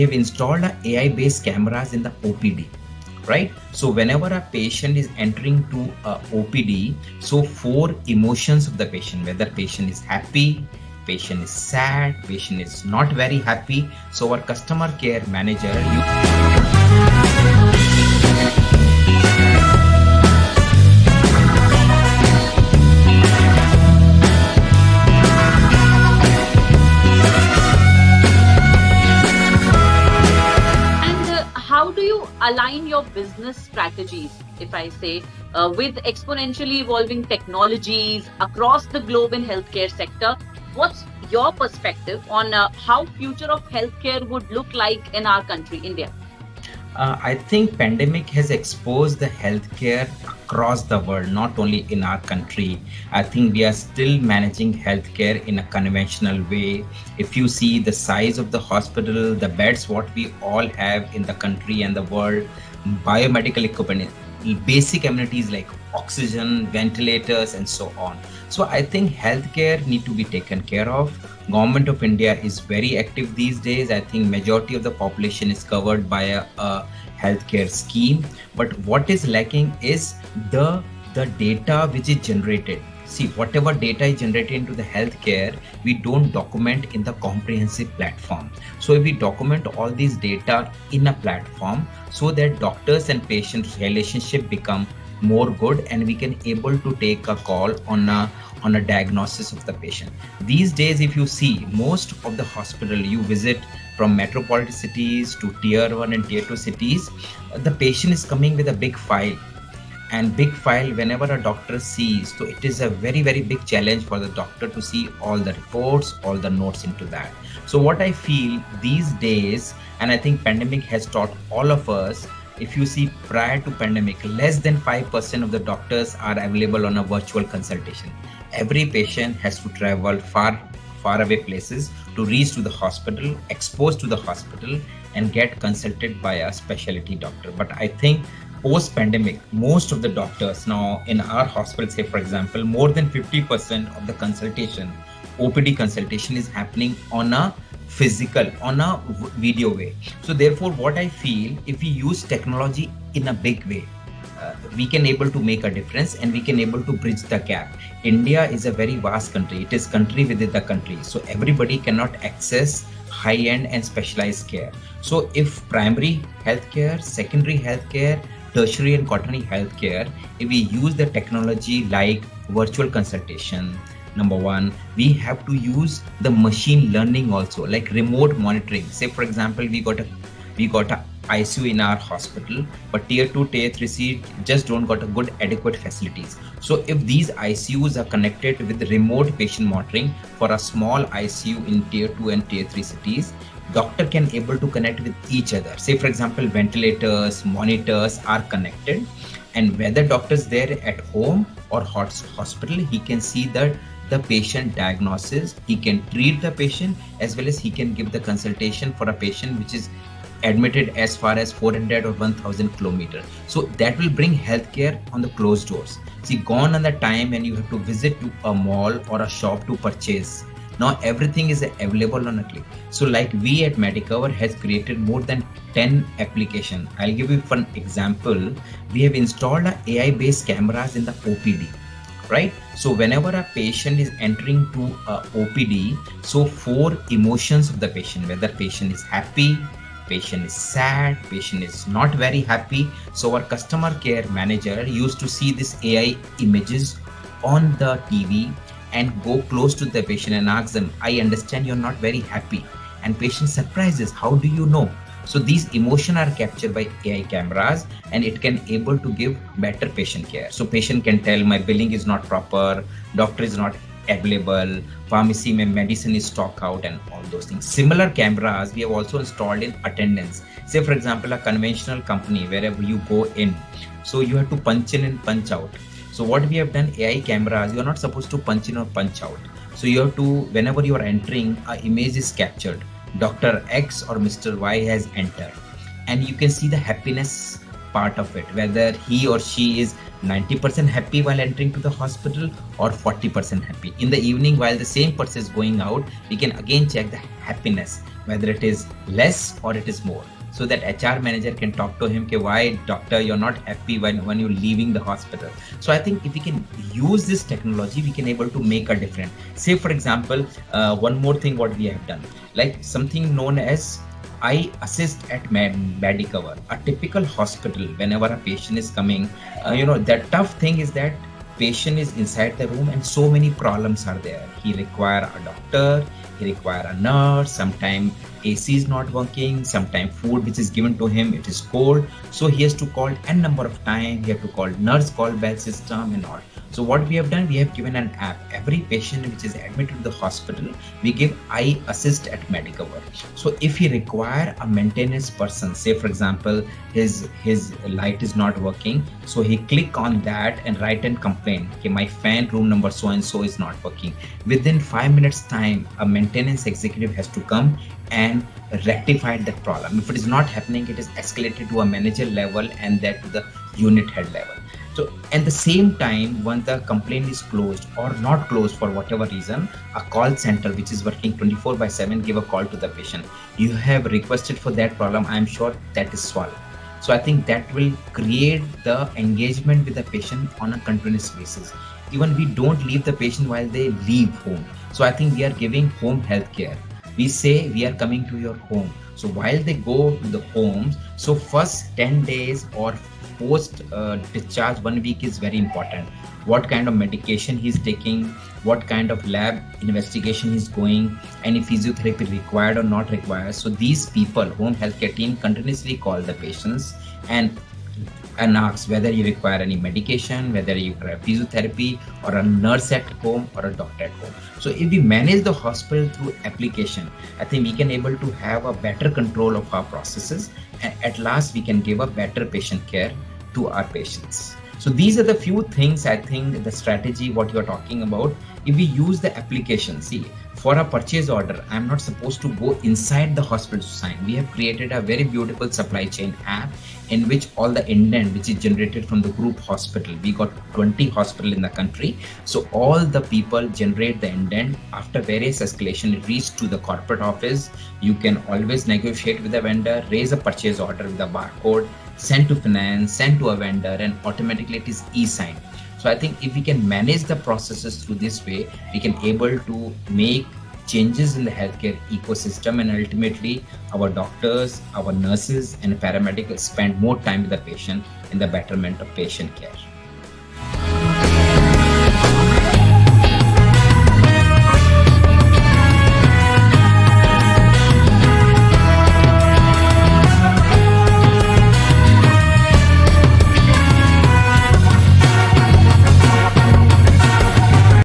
We've installed a AI-based cameras in the OPD, right? So whenever a patient is entering to a OPD, so four emotions of the patient, whether patient is happy, patient is sad, patient is not very happy. So our customer care manager, And how do you align your business strategies, if I say, with exponentially evolving technologies across the globe in healthcare sector? What's your perspective on how future of healthcare would look like in our country, India? I think pandemic has exposed the healthcare across the world, not only in our country. I think we are still managing healthcare in a conventional way. If you see the size of the hospital, the beds, what we all have in the country and the world, biomedical equipment, basic amenities like oxygen, ventilators, and so on. So I think healthcare need to be taken care of. Government of India is very active these days. I think majority of the population is covered by a healthcare scheme. But what is lacking is the data which is generated. See, whatever data is generated into the healthcare, we don't document in the comprehensive platform. So if we document all these data in a platform, so that doctors and patients relationship become more good, and we can able to take a call on a diagnosis of the patient. These days, if you see most of the hospital you visit, from metropolitan cities to tier 1 and tier 2 cities, the patient is coming with a big file, and big file whenever a doctor sees, so it is a very big challenge for the doctor to see all the reports, all the notes into that. So what I feel these days, and I think pandemic has taught all of us, if you see prior to pandemic, less than 5% of the doctors are available on a virtual consultation. Every patient has to travel far away places to reach to the hospital, exposed to the hospital, and get consulted by a specialty doctor. But I think post pandemic, most of the doctors now in our hospital, say for example, more than 50% of the consultation, OPD consultation, is happening on a physical, on a video way. So therefore what I feel, if we use technology in a big way, we can able to make a difference, and we can able to bridge the gap. India is a very vast country. It is country within the country, so everybody cannot access high end and specialized care. So if primary healthcare, secondary healthcare, tertiary and quaternary healthcare, if we use the technology like virtual consultation, number one, we have to use the machine learning also, like remote monitoring. Say for example, we got a ICU in our hospital, but tier 2, tier 3 C just don't got a good adequate facilities. So if these ICUs are connected with remote patient monitoring for a small ICU in tier 2 and tier 3 cities, doctor can able to connect with each other. Say for example, ventilators, monitors are connected, and whether doctor's there at home or hospital, he can see that the patient diagnosis, he can treat the patient, as well as he can give the consultation for a patient which is admitted as far as 400 or 1000 kilometers. So that will bring healthcare on the closed doors. See, gone are the time when you have to visit to a mall or a shop to purchase. Now everything is available on a click. So like we at Medicover has created more than 10 applications. I'll give you one example. We have installed a AI-based cameras in the OPD. Right? So whenever a patient is entering to a OPD, so four emotions of the patient, whether patient is happy, patient is sad, patient is not very happy. So our customer care manager used to see this AI images on the TV and go close to the patient and ask them, I understand you're not very happy. And patient surprises, how do you know? So these emotions are captured by AI cameras, and it can able to give better patient care. So patient can tell my billing is not proper, doctor is not available, pharmacy mein medicine is stock out, and all those things. Similar cameras we have also installed in attendance. Say for example, a conventional company, wherever you go in, so you have to punch in and punch out. So what we have done, AI cameras, you are not supposed to punch in or punch out. So you have to, whenever you are entering, a image is captured. Dr. X or Mr. Y has entered, and you can see the happiness part of it, whether he or she is 90% happy while entering to the hospital or 40% happy. In the evening, while the same person is going out, we can again check the happiness, whether it is less or it is more, so that HR manager can talk to him, okay, why doctor you're not happy when you're leaving the hospital. So I think if we can use this technology, we can able to make a difference. Say for example, one more thing what we have done, like something known as I assist at Medicover, a typical hospital. Whenever a patient is coming, the tough thing is that patient is inside the room and so many problems are there. He require a doctor, he require a nurse. Sometimes AC is not working. Sometimes food which is given to him, it is cold. So he has to call n number of times. He have to call nurse call bell system and all. So what we have done, we have given an app. Every patient which is admitted to the hospital, we give I assist at Medicover. So if he require a maintenance person, say for example, his light is not working, so he click on that and write and complain, okay, my fan room number so and so is not working. Within 5 minutes time, a maintenance executive has to come and rectify that problem. If it is not happening, it is escalated to a manager level and that to the unit head level. So at the same time, when the complaint is closed or not closed for whatever reason, a call center which is working 24 by 7 give a call to the patient. You have requested for that problem. I'm sure that is solved. So I think that will create the engagement with the patient on a continuous basis. Even we don't leave the patient while they leave home. So I think we are giving home health care. We say we are coming to your home. So while they go to the homes, so first 10 days or post discharge 1 week is very important. What kind of medication he's taking, what kind of lab investigation he's going, any physiotherapy required or not required. So these people, home healthcare team, continuously call the patients and asks whether you require any medication, whether you require physiotherapy or a nurse at home or a doctor at home. So if we manage the hospital through application, I think we can able to have a better control of our processes, and at last we can give a better patient care to our patients. So these are the few things I think the strategy what you're talking about. If we use the application, see, for a purchase order, I'm not supposed to go inside the hospital to sign. We have created a very beautiful supply chain app in which all the indent which is generated from the group hospital, we got 20 hospital in the country. So all the people generate the indent. After various escalation, it reaches to the corporate office. You can always negotiate with the vendor, raise a purchase order with a barcode, send to finance, send to a vendor, and automatically it is e-signed. So I think if we can manage the processes through this way, we can able to make changes in the healthcare ecosystem, and ultimately our doctors, our nurses and paramedics spend more time with the patient in the betterment of patient care.